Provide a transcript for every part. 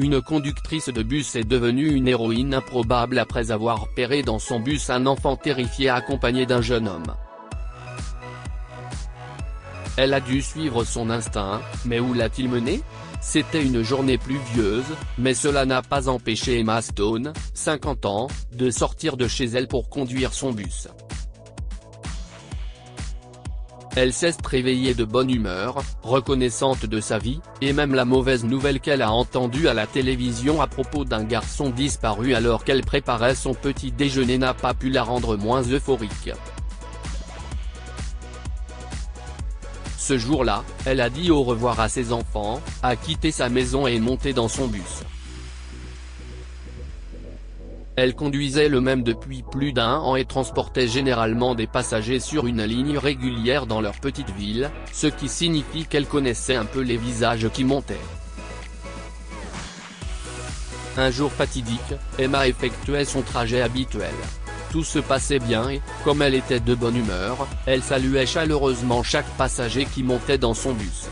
une conductrice de bus est devenue une héroïne improbable après avoir repéré dans son bus un enfant terrifié accompagné d'un jeune homme. Elle a dû suivre son instinct, mais où l'a-t-il menée? C'était une journée pluvieuse, mais cela n'a pas empêché Emma Stone, 50 ans, de sortir de chez elle pour conduire son bus. Elle s'est réveillée de bonne humeur, reconnaissante de sa vie, et même la mauvaise nouvelle qu'elle a entendue à la télévision à propos d'un garçon disparu alors qu'elle préparait son petit déjeuner n'a pas pu la rendre moins euphorique. Ce jour-là, elle a dit au revoir à ses enfants, a quitté sa maison et est montée dans son bus. Elle conduisait le même depuis plus d'1 an et transportait généralement des passagers sur une ligne régulière dans leur petite ville, ce qui signifie qu'elle connaissait un peu les visages qui montaient. Un jour fatidique, Emma effectuait son trajet habituel. Tout se passait bien et, comme elle était de bonne humeur, elle saluait chaleureusement chaque passager qui montait dans son bus.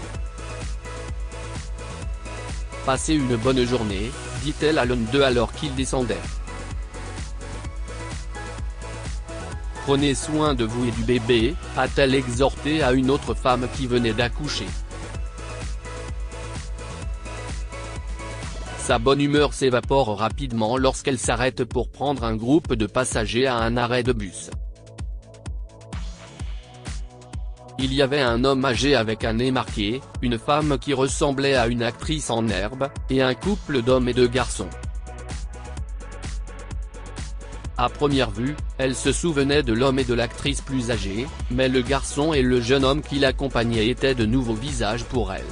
« Passez une bonne journée », dit-elle à l'un d'eux alors qu'il descendait. « Prenez soin de vous et du bébé », a-t-elle exhorté à une autre femme qui venait d'accoucher. Sa bonne humeur s'évapore rapidement lorsqu'elle s'arrête pour prendre un groupe de passagers à un arrêt de bus. Il y avait un homme âgé avec un nez marqué, une femme qui ressemblait à une actrice en herbe, et un couple d'hommes et de garçons. À première vue, elle se souvenait de l'homme et de l'actrice plus âgée, mais le garçon et le jeune homme qui l'accompagnaient étaient de nouveaux visages pour elle.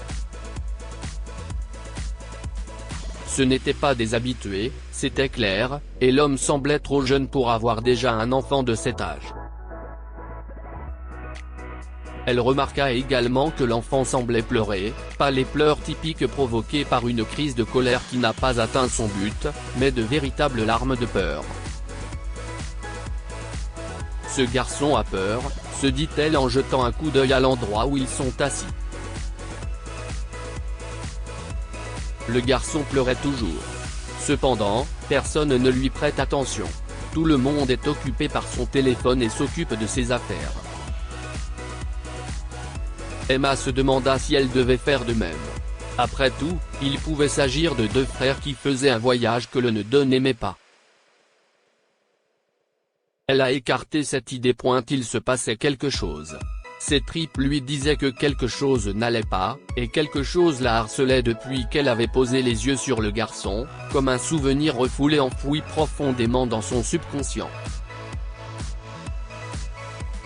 Ce n'étaient pas des habitués, c'était clair, et l'homme semblait trop jeune pour avoir déjà un enfant de cet âge. Elle remarqua également que l'enfant semblait pleurer, pas les pleurs typiques provoqués par une crise de colère qui n'a pas atteint son but, mais de véritables larmes de peur. Ce garçon a peur, se dit-elle en jetant un coup d'œil à l'endroit où ils sont assis. Le garçon pleurait toujours. Cependant, personne ne lui prête attention. Tout le monde est occupé par son téléphone et s'occupe de ses affaires. Emma se demanda si elle devait faire de même. Après tout, il pouvait s'agir de deux frères qui faisaient un voyage que l'un d'eux n'aimait pas. Elle a écarté cette idée. Il se passait quelque chose. Ses tripes lui disaient que quelque chose n'allait pas, et quelque chose la harcelait depuis qu'elle avait posé les yeux sur le garçon, comme un souvenir refoulé enfoui profondément dans son subconscient.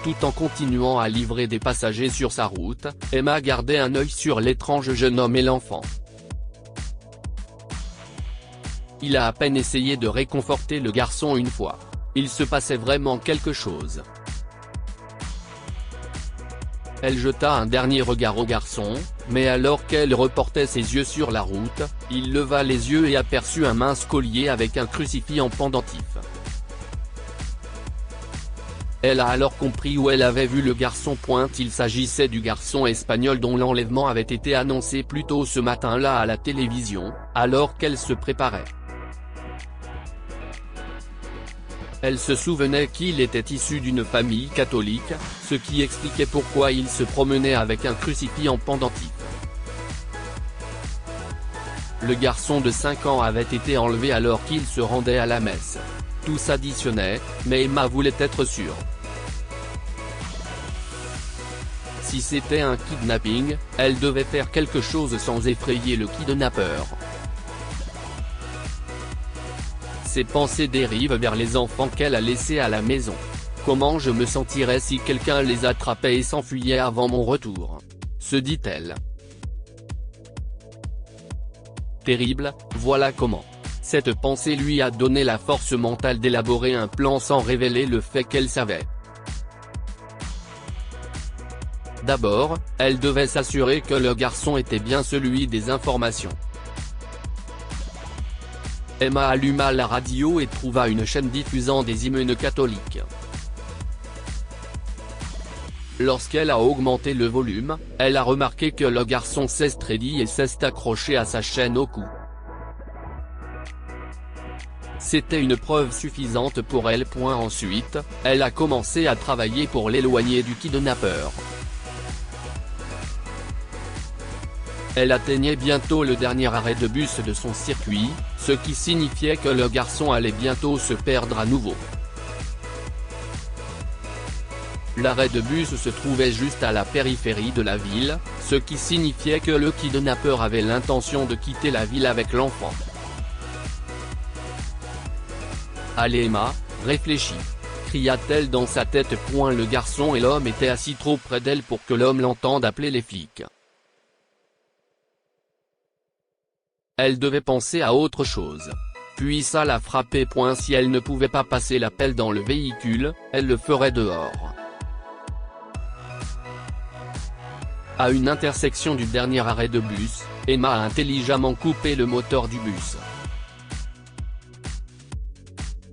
Tout en continuant à livrer des passagers sur sa route, Emma gardait un œil sur l'étrange jeune homme et l'enfant. Il a à peine essayé de réconforter le garçon une fois. Il se passait vraiment quelque chose. Elle jeta un dernier regard au garçon, mais alors qu'elle reportait ses yeux sur la route, il leva les yeux et aperçut un mince collier avec un crucifix en pendentif. Elle a alors compris où elle avait vu le garçon. Il s'agissait du garçon espagnol dont l'enlèvement avait été annoncé plus tôt ce matin-là à la télévision, alors qu'elle se préparait. Elle se souvenait qu'il était issu d'une famille catholique, ce qui expliquait pourquoi il se promenait avec un crucifix en pendentif. Le garçon de 5 ans avait été enlevé alors qu'il se rendait à la messe. Tout s'additionnait, mais Emma voulait être sûre. Si c'était un kidnapping, elle devait faire quelque chose sans effrayer le kidnappeur. Ses pensées dérivent vers les enfants qu'elle a laissés à la maison. Comment je me sentirais si quelqu'un les attrapait et s'enfuyait avant mon retour, se dit-elle. Terrible, voilà comment. Cette pensée lui a donné la force mentale d'élaborer un plan sans révéler le fait qu'elle savait. D'abord, elle devait s'assurer que le garçon était bien celui des informations. Emma alluma la radio et trouva une chaîne diffusant des hymnes catholiques. Lorsqu'elle a augmenté le volume, elle a remarqué que le garçon s'est raidi et s'est accroché à sa chaîne au cou. C'était une preuve suffisante pour elle. Ensuite, elle a commencé à travailler pour l'éloigner du kidnappeur. Elle atteignait bientôt le dernier arrêt de bus de son circuit, ce qui signifiait que le garçon allait bientôt se perdre à nouveau. L'arrêt de bus se trouvait juste à la périphérie de la ville, ce qui signifiait que le kidnappeur avait l'intention de quitter la ville avec l'enfant. Allez Emma, réfléchis, cria-t-elle dans sa tête. Le garçon et l'homme étaient assis trop près d'elle pour que l'homme l'entende appeler les flics. Elle devait penser à autre chose. Puis ça l'a frappée. Si elle ne pouvait pas passer l'appel dans le véhicule, elle le ferait dehors. À une intersection du dernier arrêt de bus, Emma a intelligemment coupé le moteur du bus.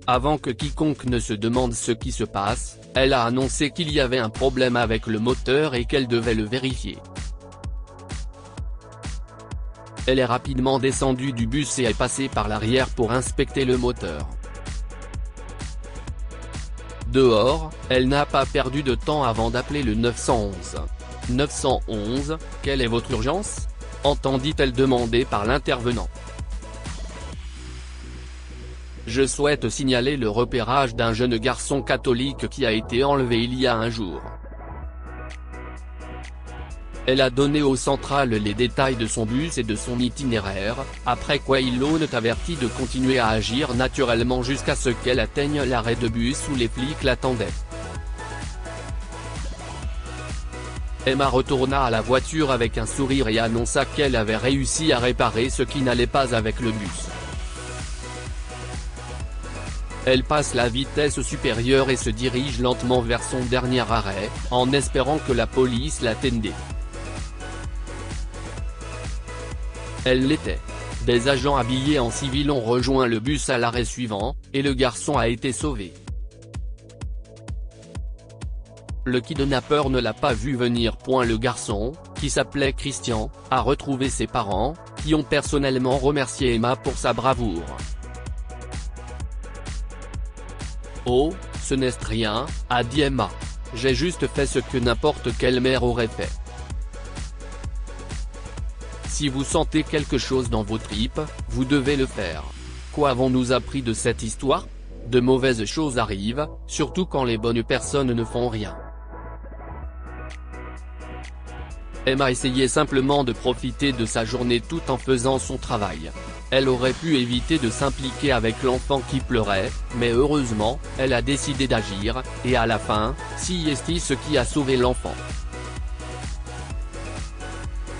Avant que quiconque ne se demande ce qui se passe, elle a annoncé qu'il y avait un problème avec le moteur et qu'elle devait le vérifier. Elle est rapidement descendue du bus et est passée par l'arrière pour inspecter le moteur. Dehors, elle n'a pas perdu de temps avant d'appeler le 911. 911, quelle est votre urgence ? Entendit-elle demander par l'intervenant. Je souhaite signaler le repérage d'un jeune garçon catholique qui a été enlevé il y a un jour. Elle a donné au central les détails de son bus et de son itinéraire, après quoi ils l'ont averti de continuer à agir naturellement jusqu'à ce qu'elle atteigne l'arrêt de bus où les flics l'attendaient. Emma retourna à la voiture avec un sourire et annonça qu'elle avait réussi à réparer ce qui n'allait pas avec le bus. Elle passe la vitesse supérieure et se dirige lentement vers son dernier arrêt, en espérant que la police l'attendait. Elle l'était. Des agents habillés en civil ont rejoint le bus à l'arrêt suivant, et le garçon a été sauvé. Le kidnappeur ne l'a pas vu venir. Le garçon, qui s'appelait Christian, a retrouvé ses parents, qui ont personnellement remercié Emma pour sa bravoure. Oh, ce n'est rien, a dit Emma. J'ai juste fait ce que n'importe quelle mère aurait fait. Si vous sentez quelque chose dans vos tripes, vous devez le faire. Quoi avons-nous appris de cette histoire ? De mauvaises choses arrivent, surtout quand les bonnes personnes ne font rien. Emma essayait simplement de profiter de sa journée tout en faisant son travail. Elle aurait pu éviter de s'impliquer avec l'enfant qui pleurait, mais heureusement, elle a décidé d'agir, et à la fin, c'est ce qui a sauvé l'enfant.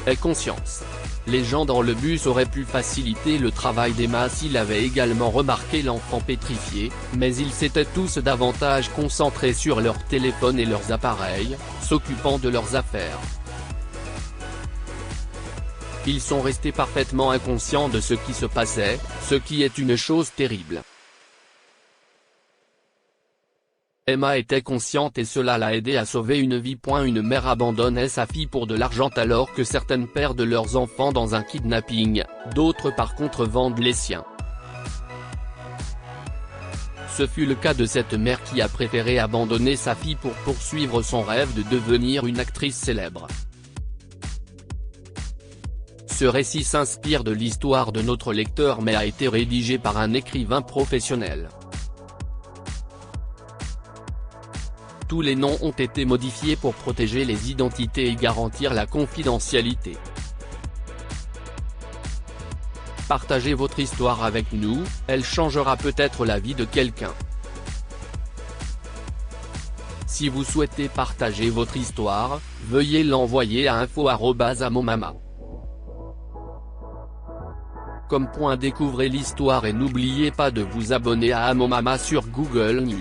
Aie conscience. Les gens dans le bus auraient pu faciliter le travail d'Emma s'ils avaient également remarqué l'enfant pétrifié, mais ils s'étaient tous davantage concentrés sur leur téléphone et leurs appareils, s'occupant de leurs affaires. Ils sont restés parfaitement inconscients de ce qui se passait, ce qui est une chose terrible. Emma était consciente et cela l'a aidée à sauver une vie. Une mère abandonnait sa fille pour de l'argent alors que certaines perdent leurs enfants dans un kidnapping, d'autres par contre vendent les siens. Ce fut le cas de cette mère qui a préféré abandonner sa fille pour poursuivre son rêve de devenir une actrice célèbre. Ce récit s'inspire de l'histoire de notre lecteur mais a été rédigé par un écrivain professionnel. Tous les noms ont été modifiés pour protéger les identités et garantir la confidentialité. Partagez votre histoire avec nous, elle changera peut-être la vie de quelqu'un. Si vous souhaitez partager votre histoire, veuillez l'envoyer à info@amomama. Découvrez l'histoire et n'oubliez pas de vous abonner à Amomama sur Google News.